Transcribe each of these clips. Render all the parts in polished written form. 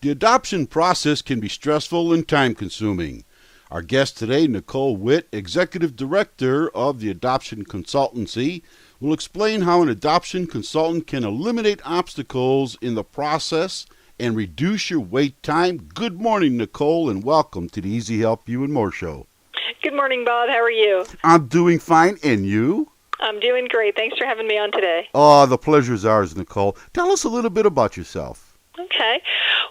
The adoption process can be stressful and time-consuming. Our guest today, Nicole Witt, Executive Director of the Adoption Consultancy, will explain how an adoption consultant can eliminate obstacles in the process and reduce your wait time. Good morning, Nicole, and welcome to the EZHelp You and More show. Good morning, Bob. How are you? I'm doing fine, and you? I'm doing great. Thanks for having me on today. Oh, the pleasure's ours, Nicole. Tell us a little bit about yourself. Okay.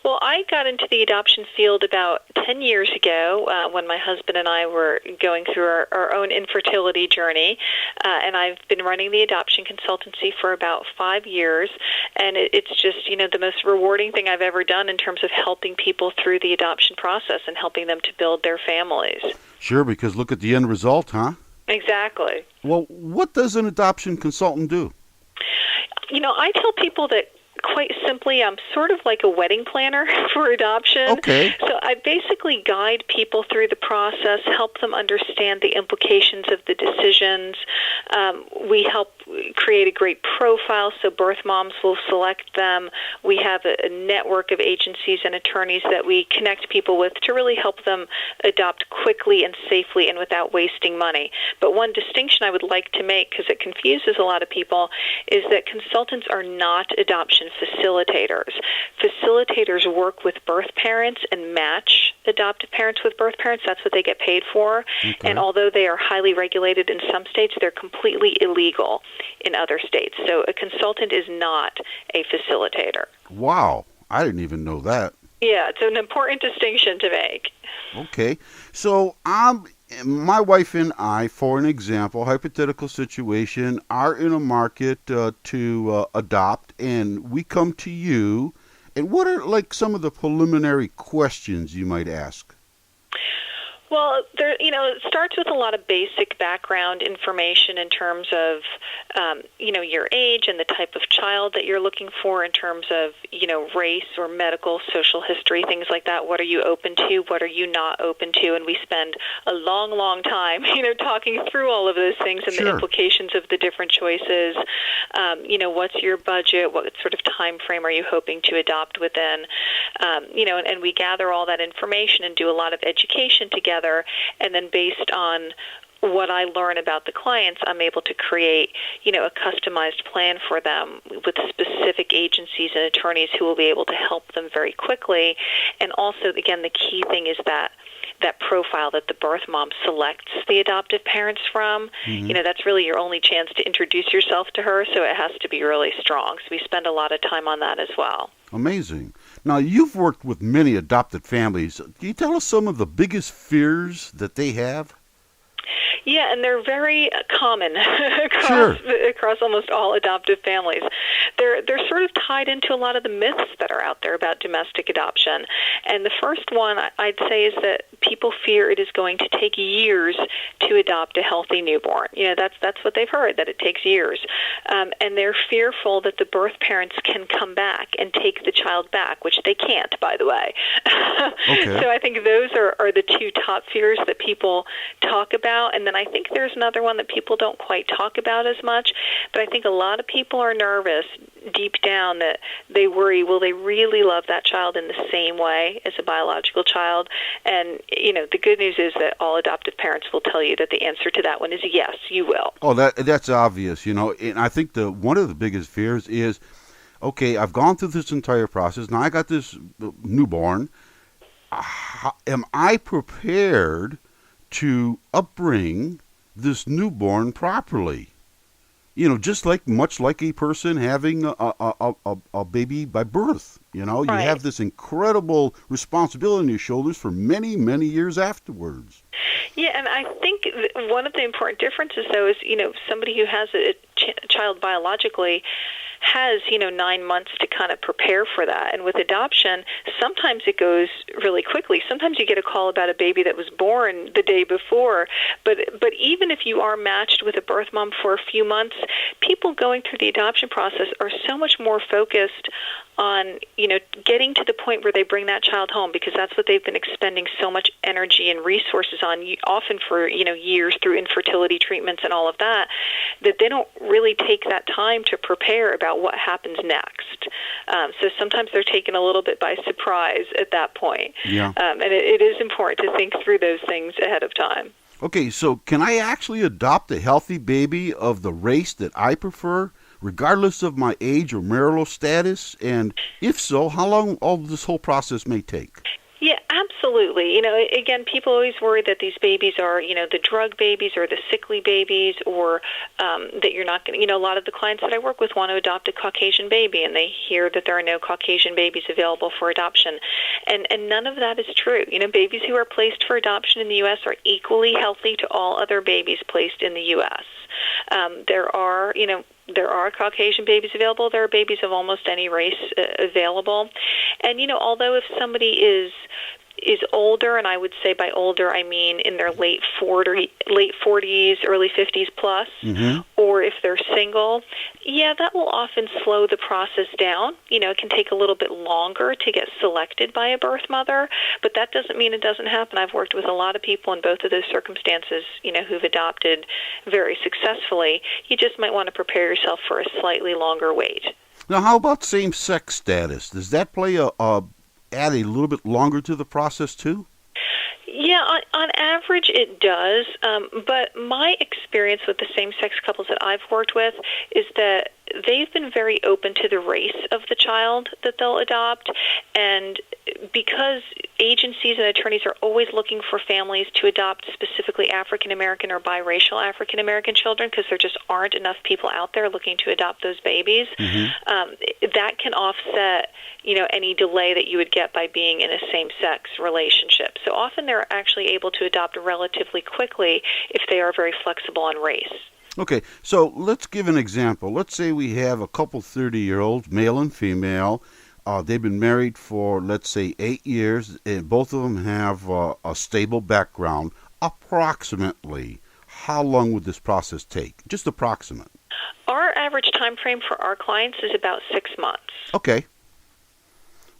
Well, I got into the adoption field about 10 years ago when my husband and I were going through our own infertility journey, and I've been running the adoption consultancy for about 5 years, and it's just, the most rewarding thing I've ever done in terms of helping people through the adoption process and helping them to build their families. Sure, because look at the end result, huh? Exactly. Well, what does an adoption consultant do? I tell people that quite simply, I'm sort of like a wedding planner for adoption. Okay. So I basically guide people through the process, help them understand the implications of the decisions. We help create a great profile so birth moms will select them. We have a network of agencies and attorneys that we connect people with to really help them adopt quickly and safely and without wasting money. But one distinction I would like to make, because it confuses a lot of people, is that consultants are not adoption facilitators. Facilitators work with birth parents and match adoptive parents with birth parents. That's what they get paid for. Okay. And although they are highly regulated in some states, they're completely illegal in other states. So a consultant is not a facilitator. Wow. I didn't even know that. Yeah, it's an important distinction to make. Okay. So my wife and I, for an example, hypothetical situation, are in a market to adopt, and we come to you. And what are some of the preliminary questions you might ask? Well, it starts with a lot of basic background information in terms of, your age and the type of child that you're looking for in terms of, race or medical, social history, things like that. What are you open to? What are you not open to? And we spend a long, long time, talking through all of those things and the implications of the different choices. What's your budget? What sort of time frame are you hoping to adopt within? And we gather all that information and do a lot of education together. And then based on what I learn about the clients, I'm able to create, a customized plan for them with specific agencies and attorneys who will be able to help them very quickly. And also, again, the key thing is that profile that the birth mom selects the adoptive parents from. Mm-hmm. That's really your only chance to introduce yourself to her, so it has to be really strong. So we spend a lot of time on that as well. Amazing. Now, you've worked with many adopted families. Can you tell us some of the biggest fears that they have? Yeah, and they're very common across almost all adoptive families. They're sort of tied into a lot of the myths that are out there about domestic adoption. And the first one I'd say is that people fear it is going to take years to adopt a healthy newborn. That's what they've heard, that it takes years. And they're fearful that the birth parents can come back and take the child back, which they can't, by the way. Okay. So I think those are the two top fears that people talk about. And then I think there's another one that people don't quite talk about as much, but I think a lot of people are nervous deep down that they worry, will they really love that child in the same way as a biological child? And, the good news is that all adoptive parents will tell you that the answer to that one is yes, you will. Oh, that's obvious, and I think one of the biggest fears is, okay, I've gone through this entire process, now I got this newborn. Am I prepared to upbring this newborn properly? Much like a person having a baby by birth. You have this incredible responsibility on your shoulders for many, many years afterwards. Yeah, and I think one of the important differences, though, is, somebody who has a child biologically has, 9 months to kind of prepare for that. And with adoption, sometimes it goes really quickly. Sometimes you get a call about a baby that was born the day before. But even if you are matched with a birth mom for a few months, people going through the adoption process are so much more focused on getting to the point where they bring that child home, because that's what they've been expending so much energy and resources on, often for years through infertility treatments and all of that, that they don't really take that time to prepare about what happens next. So sometimes they're taken a little bit by surprise at that point. Yeah. And it is important to think through those things ahead of time. Okay, so can I actually adopt a healthy baby of the race that I prefer, regardless of my age or marital status? And if so, how long all this whole process may take? Yeah, absolutely. Again, people always worry that these babies are, the drug babies or the sickly babies, or that you're not going to, a lot of the clients that I work with want to adopt a Caucasian baby, and they hear that there are no Caucasian babies available for adoption. And none of that is true. Babies who are placed for adoption in the U.S. are equally healthy to all other babies placed in the U.S. There are Caucasian babies available. There are babies of almost any race available. And, although if somebody is older, and I would say by older I mean in their late 40s, early 50s plus, or if they're single, that will often slow the process down. It can take a little bit longer to get selected by a birth mother, but that doesn't mean it doesn't happen. I've worked with a lot of people in both of those circumstances, who've adopted very successfully. You just might want to prepare yourself for a slightly longer wait. Now, how about same-sex status? Does that play add a little bit longer to the process too? Yeah, on average it does, but my experience with the same-sex couples that I've worked with is that they've been very open to the race of the child that they'll adopt, and because agencies and attorneys are always looking for families to adopt specifically African-American or biracial African-American children, because there just aren't enough people out there looking to adopt those babies, that can offset any delay that you would get by being in a same-sex relationship. So often they're actually able to adopt relatively quickly if they are very flexible on race. Okay, so let's give an example. Let's say we have a couple 30-year-olds, male and female. They've been married for, let's say, 8 years, and both of them have a stable background. Approximately, how long would this process take? Just approximate. Our average time frame for our clients is about 6 months. Okay.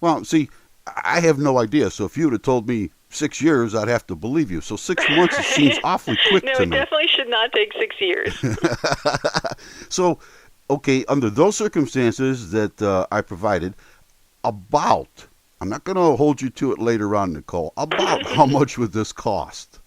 Well, see, I have no idea. So if you would have told me 6 years, I'd have to believe you. So 6 months seems awfully quick to me. No, it definitely should not take 6 years. So, okay, under those circumstances that I provided, I'm not going to hold you to it later on, Nicole, about how much would this cost?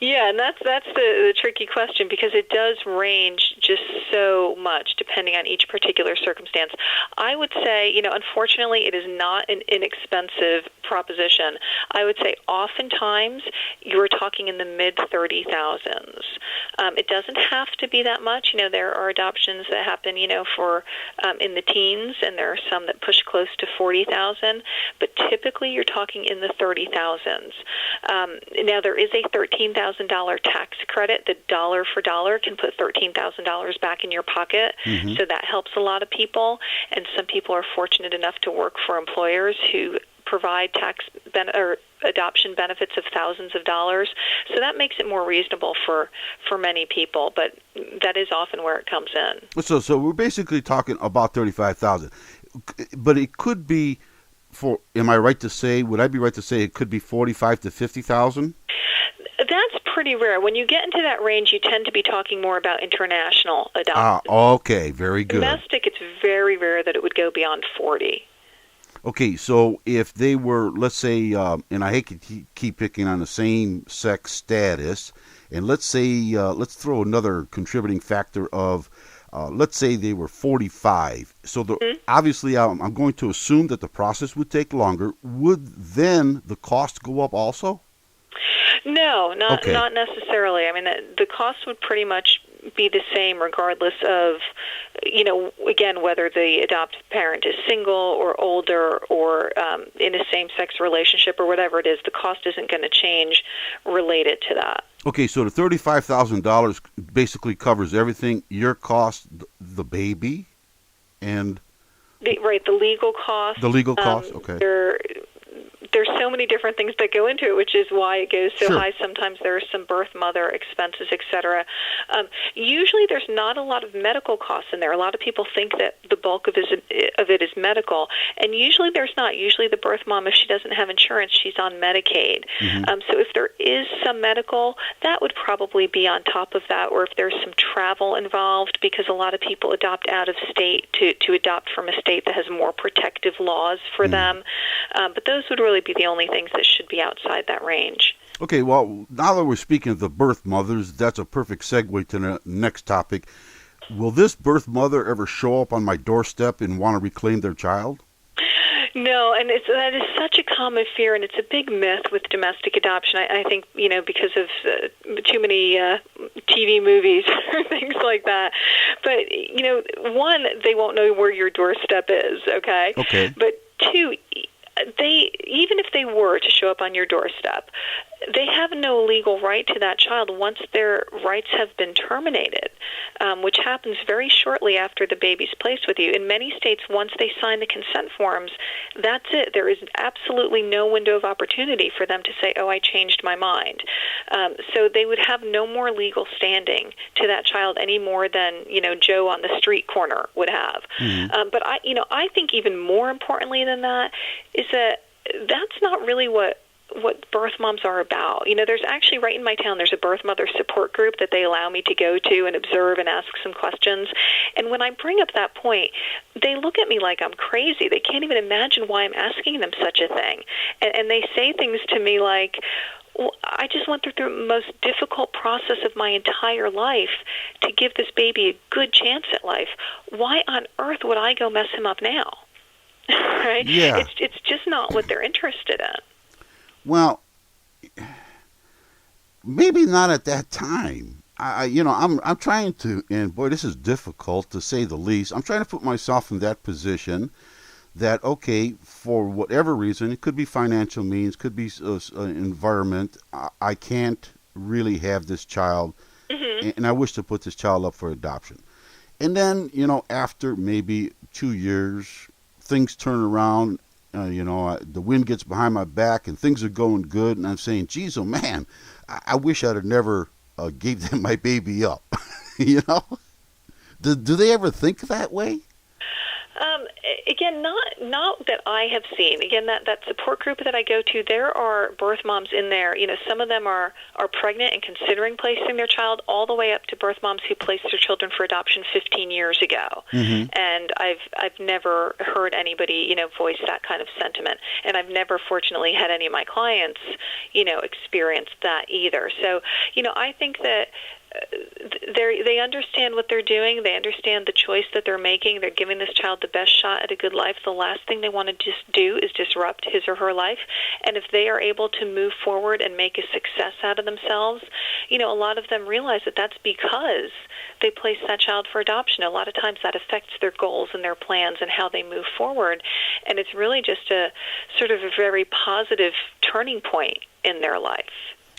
Yeah, and that's the tricky question, because it does range just so much depending on each particular circumstance. I would say, unfortunately, it is not an inexpensive proposition. I would say oftentimes you're talking in the mid-30,000s. It doesn't have to be that much. There are adoptions that happen, for in the teens, and there are some that push close to 40,000. But typically, you're talking in the 30,000s. Now, there is a $13,000 tax credit that dollar for dollar can put $13,000 back in your pocket. So that helps a lot of people. And some people are fortunate enough to work for employers who provide or adoption benefits of thousands of dollars. So that makes it more reasonable for many people, but that is often where it comes in. So we're basically talking about $35,000, but it could be would I be right to say it could be $45,000 to $50,000? That's pretty rare. When you get into that range, you tend to be talking more about international adoption. Okay, very good. Domestic, it's very rare that it would go beyond 40. Okay, so if they were, let's say, and I hate to keep picking on the same-sex status, and let's say, let's throw another contributing factor of, let's say they were 45. So obviously, I'm going to assume that the process would take longer. Would then the cost go up also? No, not necessarily. I mean, the cost would pretty much be the same regardless of, again, whether the adoptive parent is single or older or in a same-sex relationship or whatever it is. The cost isn't going to change related to that. Okay, so the $35,000 basically covers everything, your cost, the baby, and... The legal cost. The legal cost, okay. There's so many different things that go into it, which is why it goes so Sure. high. Sometimes there are some birth mother expenses, et cetera. Usually there's not a lot of medical costs in there. A lot of people think that the bulk of it is medical, and usually there's not. Usually the birth mom, if she doesn't have insurance, she's on Medicaid. So if there is some medical, that would probably be on top of that, or if there's some travel involved, because a lot of people adopt out of state to adopt from a state that has more protective laws for them. But those would really be the only things that should be outside that range. Okay, well, now that we're speaking of the birth mothers, that's a perfect segue to the next topic. Will this birth mother ever show up on my doorstep and want to reclaim their child? No, and that is such a common fear, and it's a big myth with domestic adoption. I think, because of too many TV movies or things like that. But, one, they won't know where your doorstep is, okay? Okay. But two, even if they were to show up on your doorstep, they have no legal right to that child once their rights have been terminated, which happens very shortly after the baby's placed with you. In many states, once they sign the consent forms, that's it. There is absolutely no window of opportunity for them to say, oh, I changed my mind. So they would have no more legal standing to that child any more than, Joe on the street corner would have. But I think even more importantly than that is that that's not really what birth moms are about. There's actually, right in my town, there's a birth mother support group that they allow me to go to and observe and ask some questions. And when I bring up that point, they look at me like I'm crazy. They can't even imagine why I'm asking them such a thing. And they say things to me like, well, I just went through the most difficult process of my entire life to give this baby a good chance at life. Why on earth would I go mess him up now? Right? Yeah. It's just not what they're interested in. Well, maybe not at that time. I'm trying to, and boy, this is difficult to say the least. I'm trying to put myself in that position that, okay, for whatever reason, it could be financial means, could be environment, I can't really have this child, and I wish to put this child up for adoption. And then, after maybe 2 years, things turn around. The wind gets behind my back and things are going good, and I'm saying, geez, oh man, I wish I'd have never gave them my baby up. Do they ever think that way? Again, not that I have seen. Again, that support group that I go to, there are birth moms in there. Some of them are pregnant and considering placing their child, all the way up to birth moms who placed their children for adoption 15 years ago. And I've never heard anybody, voice that kind of sentiment. And I've never, fortunately, had any of my clients, experience that either. So, I think that they understand what they're doing. They understand the choice that they're making. They're giving this child the best shot at a good life. The last thing they want to just do is disrupt his or her life. And if they are able to move forward and make a success out of themselves, a lot of them realize that that's because they placed that child for adoption. A lot of times that affects their goals and their plans and how they move forward. And it's really just a sort of a very positive turning point in their life.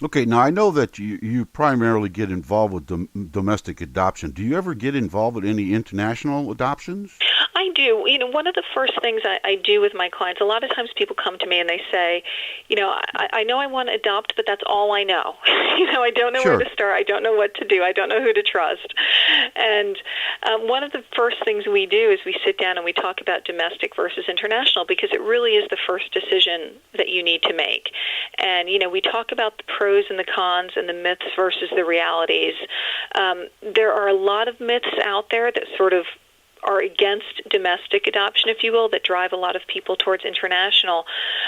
Okay, now I know that you primarily get involved with domestic adoption. Do you ever get involved with any international adoptions? I do. One of the first things I do with my clients, a lot of times people come to me and they say, I know I want to adopt, but that's all I know. I don't know Sure. where to start. I don't know what to do. I don't know who to trust. And one of the first things we do is we sit down and we talk about domestic versus international, because it really is the first decision that you need to make. And, we talk about the pros and the cons and the myths versus the realities. There are a lot of myths out there that sort of are against domestic adoption, if you will, that drive a lot of people towards international.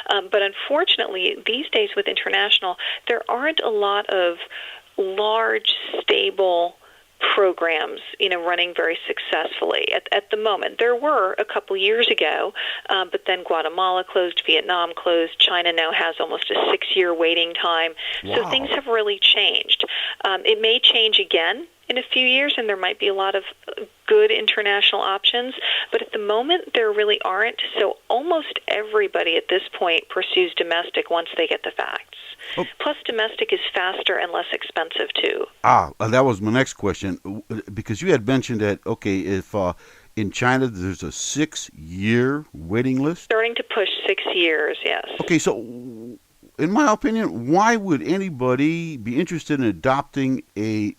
But unfortunately, these days with international, there aren't a lot of large, stable programs, running very successfully at the moment. There were a couple years ago, but then Guatemala closed, Vietnam closed, China now has almost a 6-year waiting time. Wow. So things have really changed. It may change again in a few years, and there might be a lot of good international options, but at the moment there really aren't. So almost everybody at this point pursues domestic once they get the facts. Oh. Plus, domestic is faster and less expensive, too. That was my next question, because you had mentioned that, okay, if in China there's a 6-year waiting list? Starting to push 6 years, yes. Okay, so in my opinion, why would anybody be interested in adopting a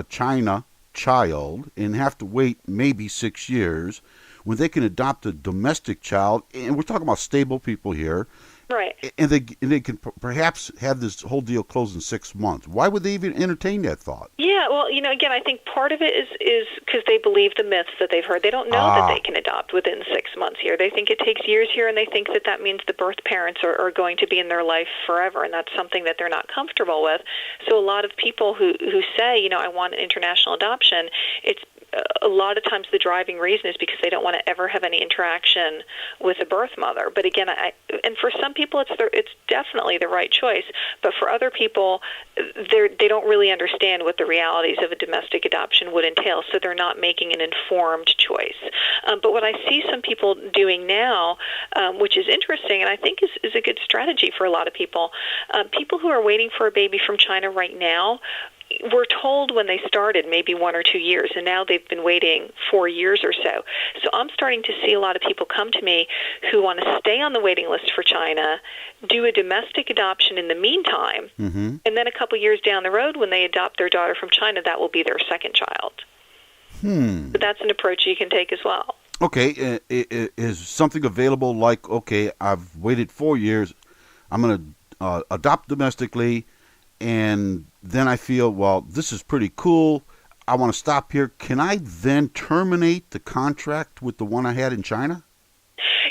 China child and have to wait maybe 6 years when they can adopt a domestic child? And we're talking about stable people here. Right. And they can perhaps have this whole deal closed in 6 months. Why would they even entertain that thought? Yeah, well, again, I think part of it is because they believe the myths that they've heard. They don't know that they can adopt within 6 months here. They think it takes years here, and they think that means the birth parents are going to be in their life forever, and that's something that they're not comfortable with. So a lot of people who say, I want an international adoption, it's a lot of times the driving reason is because they don't want to ever have any interaction with a birth mother. But again, and for some people, it's definitely the right choice. But for other people, they don't really understand what the realities of a domestic adoption would entail, so they're not making an informed choice. But what I see some people doing now, which is interesting, and I think is a good strategy for a lot of people, people who are waiting for a baby from China right now, were told when they started maybe 1 or 2 years, and now they've been waiting 4 years or so. So I'm starting to see a lot of people come to me who want to stay on the waiting list for China, do a domestic adoption in the meantime, and then a couple years down the road when they adopt their daughter from China, that will be their second child. But that's an approach you can take as well. Okay, is something available like, okay, I've waited 4 years, I'm going to adopt domestically, and then I feel, well, this is pretty cool, I want to stop here. Can I then terminate the contract with the one I had in China?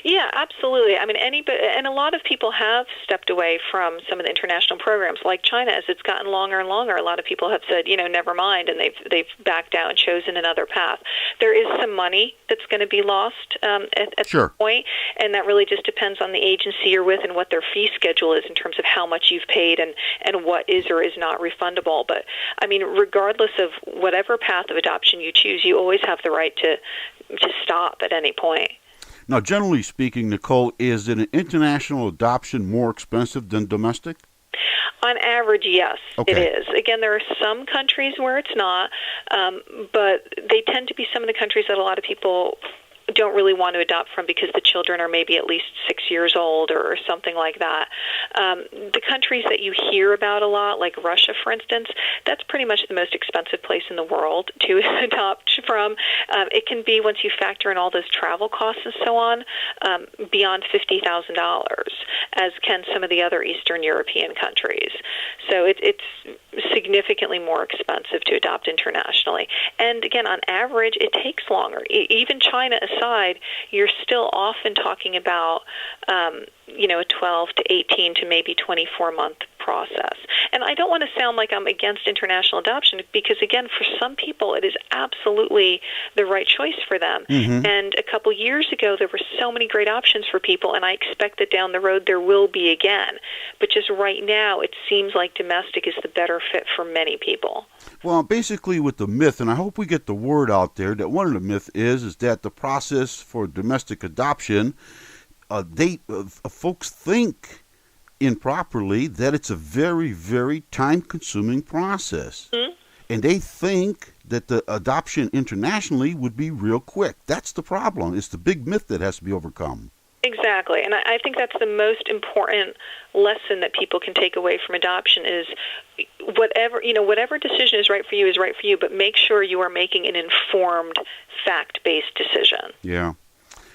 Yeah, absolutely. I mean, and a lot of people have stepped away from some of the international programs like China. As it's gotten longer and longer, a lot of people have said, never mind, and they've backed out and chosen another path. There is some money that's going to be lost at Sure. this point, and that really just depends on the agency you're with and what their fee schedule is in terms of how much you've paid and what is or is not refundable. But, I mean, regardless of whatever path of adoption you choose, you always have the right to stop at any point. Now, generally speaking, Nicole, is an international adoption more expensive than domestic? On average, yes, Okay. it is. Again, there are some countries where it's not, but they tend to be some of the countries that a lot of people don't really want to adopt from because the children are maybe at least 6 years old or something like that. The countries that you hear about a lot, like Russia, for instance, that's pretty much the most expensive place in the world to adopt from. It can be, once you factor in all those travel costs and so on, beyond $50,000, as can some of the other Eastern European countries. So it's significantly more expensive to adopt internationally. And again, on average, it takes longer. Even China aside, you're still often talking about, a 12 to 18 to maybe 24-month process. And I don't want to sound like I'm against international adoption because, again, for some people, it is absolutely the right choice for them. And a couple years ago, there were so many great options for people, and I expect that down the road there will be again. But just right now, it seems like domestic is the better fit for many people. Well, basically with the myth, and I hope we get the word out there, that one of the myths is that the process for domestic adoption, folks think improperly that it's a very, very time-consuming process. And they think that the adoption internationally would be real quick. That's the problem. It's the big myth that has to be overcome. Exactly, and I think that's the most important lesson that people can take away from adoption is whatever decision is right for you, but make sure you are making an informed, fact-based decision. Yeah.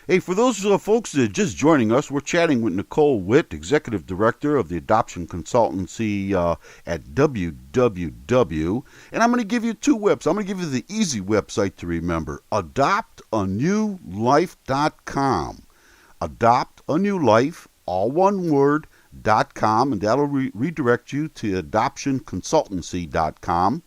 Hey, for those folks that are just joining us, we're chatting with Nicole Witt, Executive Director of the Adoption Consultancy at WWW. And I'm going to give you two websites. I'm going to give you the easy website to remember, adoptanewlife.com. Adopt a New Life, all one word, .com, and that'll redirect you to adoptionconsultancy.com.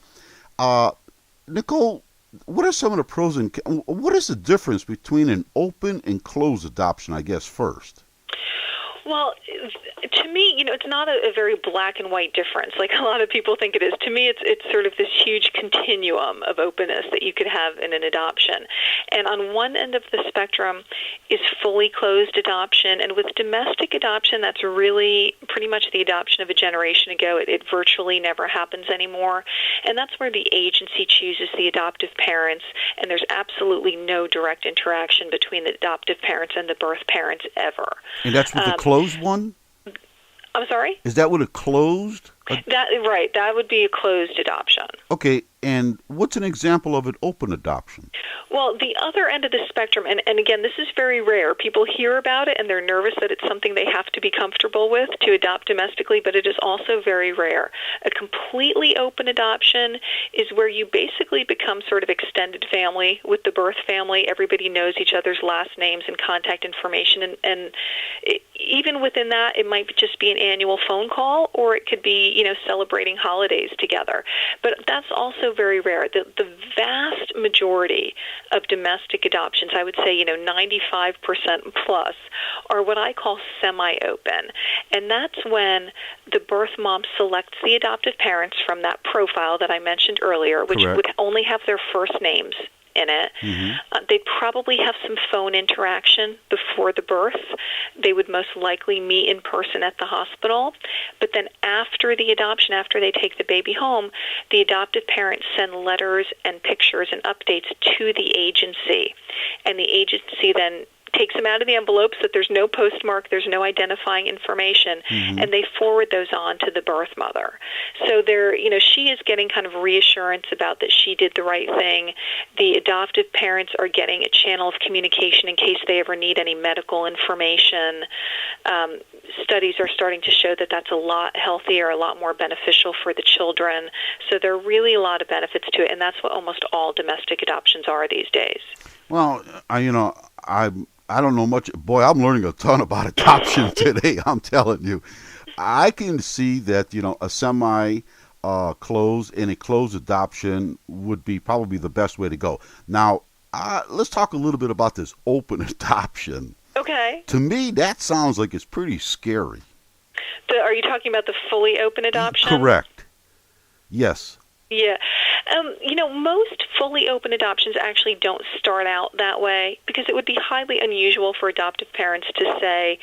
Nicole, what are some of the pros and what is the difference between an open and closed adoption, I guess, first? Well, to me, it's not a very black and white difference like a lot of people think it is. To me, it's sort of this huge continuum of openness that you could have in an adoption. And on one end of the spectrum is fully closed adoption. And with domestic adoption, that's really pretty much the adoption of a generation ago. It virtually never happens anymore. And that's where the agency chooses the adoptive parents, and there's absolutely no direct interaction between the adoptive parents and the birth parents ever. And that's with the closed one? I'm sorry? Is that what a closed? Right. That would be a closed adoption. Okay, and what's an example of an open adoption? Well, the other end of the spectrum, and again, this is very rare. People hear about it and they're nervous that it's something they have to be comfortable with to adopt domestically, but it is also very rare. A completely open adoption is where you basically become sort of extended family with the birth family. Everybody knows each other's last names and contact information, and even within that, it might just be an annual phone call, or it could be, celebrating holidays together. But that's also very rare. The vast majority of domestic adoptions, I would say, 95% plus, are what I call semi-open. And that's when the birth mom selects the adoptive parents from that profile that I mentioned earlier, which Correct. would only have their first names in it. Mm-hmm. They'd probably have some phone interaction before the birth. They would most likely meet in person at the hospital. But then after the adoption, after they take the baby home, the adoptive parents send letters and pictures and updates to the agency. And the agency then takes them out of the envelopes that there's no postmark, there's no identifying information, and they forward those on to the birth mother. So she is getting kind of reassurance about that she did the right thing. The adoptive parents are getting a channel of communication in case they ever need any medical information. Studies are starting to show that that's a lot healthier, a lot more beneficial for the children. So there are really a lot of benefits to it, and that's what almost all domestic adoptions are these days. Well, I don't know much. Boy, I'm learning a ton about adoption today. I'm telling you, I can see that a semi-closed and a closed adoption would be probably the best way to go. Now, let's talk a little bit about this open adoption. Okay. To me, that sounds like it's pretty scary. Are you talking about the fully open adoption? Correct. Yes. Yeah. Most fully open adoptions actually don't start out that way because it would be highly unusual for adoptive parents to say,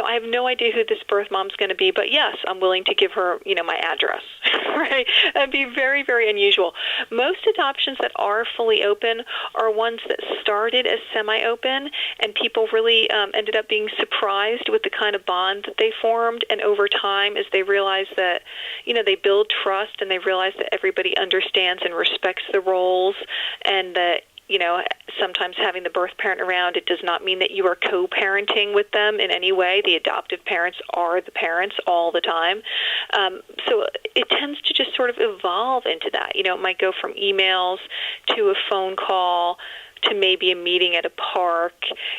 I have no idea who this birth mom's going to be, but yes, I'm willing to give her, my address, right? That'd be very, very unusual. Most adoptions that are fully open are ones that started as semi-open, and people really ended up being surprised with the kind of bond that they formed, and over time, as they realize that, they build trust and they realize that everybody understands and respects the roles, and that sometimes having the birth parent around, it does not mean that you are co-parenting with them in any way. The adoptive parents are the parents all the time. So it tends to just sort of evolve into that. It might go from emails to a phone call to maybe a meeting at a park,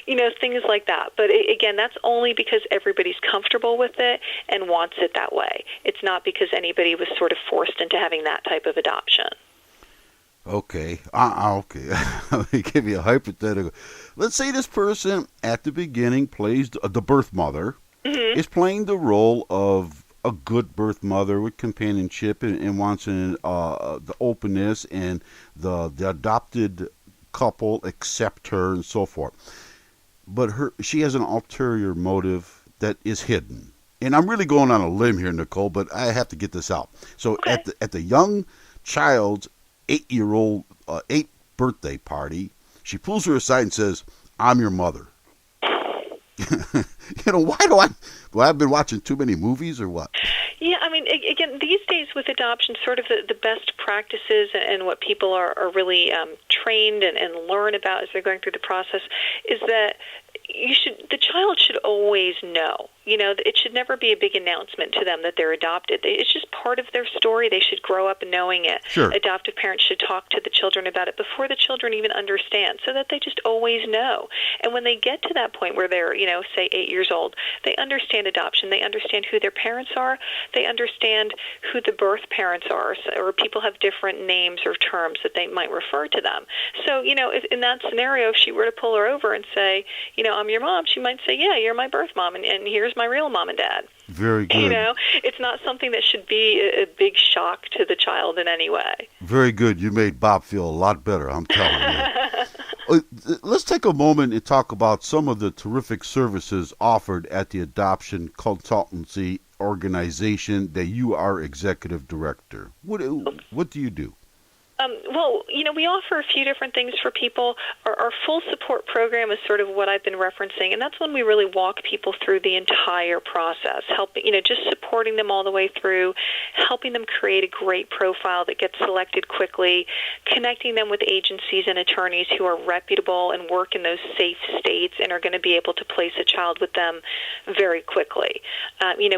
things like that. But again, that's only because everybody's comfortable with it and wants it that way. It's not because anybody was sort of forced into having that type of adoption. Okay. Okay. Let me give you a hypothetical. Let's say this person at the beginning plays the birth mother, is playing the role of a good birth mother with companionship and wants the openness, and the adopted couple accept her and so forth. But she has an ulterior motive that is hidden. And I'm really going on a limb here, Nicole, but I have to get this out. So Okay. at the young child's 8-year-old 8th birthday party, she pulls her aside and says, "I'm your mother." Why do I've been watching too many movies or what? Yeah, I mean, again, these days with adoption, sort of the best practices and what people are really trained and learn about as they're going through the process is that the child should always know. It should never be a big announcement to them that they're adopted. It's just part of their story. They should grow up knowing it. Sure. Adoptive parents should talk to the children about it before the children even understand, so that they just always know. And when they get to that point where they're, say 8 years old, they understand adoption. They understand who their parents are. They understand who the birth parents are, or people have different names or terms that they might refer to them. So, if in that scenario, if she were to pull her over and say, I'm your mom, she might say, yeah, you're my birth mom, and here's my real mom and dad. Very good. It's not something that should be a big shock to the child in any way. Very good. You made Bob feel a lot better, I'm telling you. Let's take a moment and talk about some of the terrific services offered at the Adoption Consultancy organization that you are executive director. What do you do? Well, we offer a few different things for people. Our full support program is sort of what I've been referencing, and that's when we really walk people through the entire process, helping, just supporting them all the way through, helping them create a great profile that gets selected quickly, connecting them with agencies and attorneys who are reputable and work in those safe states and are going to be able to place a child with them very quickly.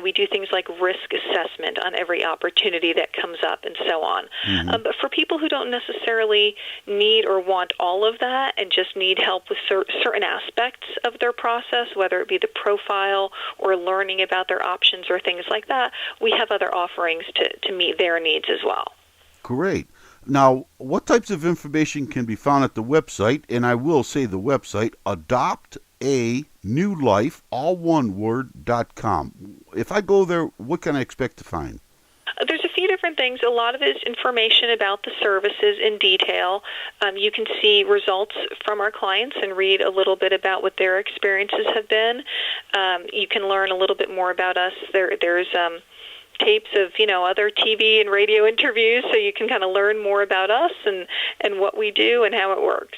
We do things like risk assessment on every opportunity that comes up and so on. Mm-hmm. But for people who don't necessarily need or want all of that and just need help with certain aspects of their process, whether it be the profile or learning about their options or things like that, we have other offerings to meet their needs as well. Great. Now, what types of information can be found at the website? And I will say the website, adoptanewlife, all one word.com. If I go there, what can I expect to find? There's a few different things. A lot of it is information about the services in detail. You can see results from our clients and read a little bit about what their experiences have been. You can learn a little bit more about us. There's tapes of other TV and radio interviews, so you can kind of learn more about us and what we do and how it works.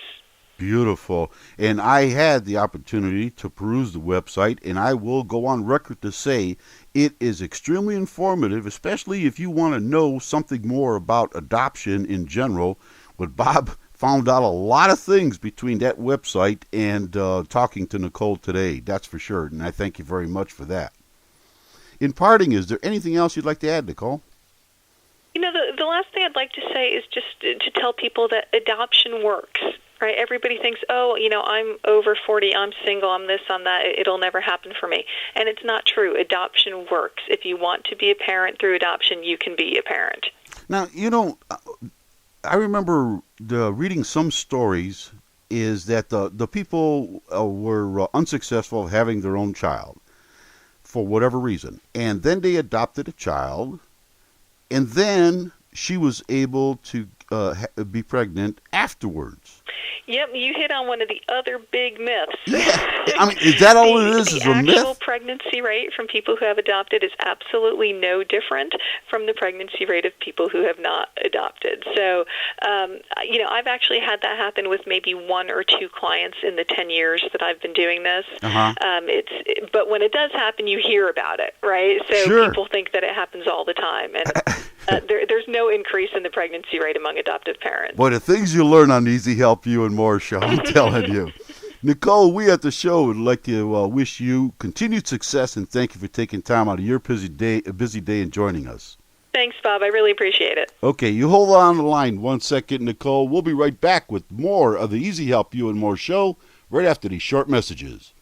Beautiful. And I had the opportunity to peruse the website, and I will go on record to say it is extremely informative, especially if you want to know something more about adoption in general. But Bob found out a lot of things between that website and talking to Nicole today, that's for sure, and I thank you very much for that. In parting, is there anything else you'd like to add, Nicole? The last thing I'd like to say is just to tell people that adoption works. Right? Everybody thinks, I'm over 40, I'm single, I'm this, I'm that, it'll never happen for me. And it's not true. Adoption works. If you want to be a parent through adoption, you can be a parent. Now, I remember reading some stories is that the people were unsuccessful having their own child for whatever reason. And then they adopted a child, and then she was able to be pregnant afterwards. Yep, you hit on one of the other big myths. Yeah, I mean, is that all it is? Is a myth? The actual pregnancy rate from people who have adopted is absolutely no different from the pregnancy rate of people who have not adopted. So, I've actually had that happen with maybe one or two clients in the 10 years that I've been doing this. Uh-huh. But when it does happen, you hear about it, right? So Sure. People think that it happens all the time, and there's no increase in the pregnancy rate among adoptive parents. Boy, the things you learn on EZHelp You and More show, I'm telling you. Nicole, we at the show would like to wish you continued success and thank you for taking time out of your busy day and joining us. Thanks, Bob. I really appreciate it. Okay, you hold on the line 1 second, Nicole. We'll be right back with more of the EZHelp You and More show right after these short messages.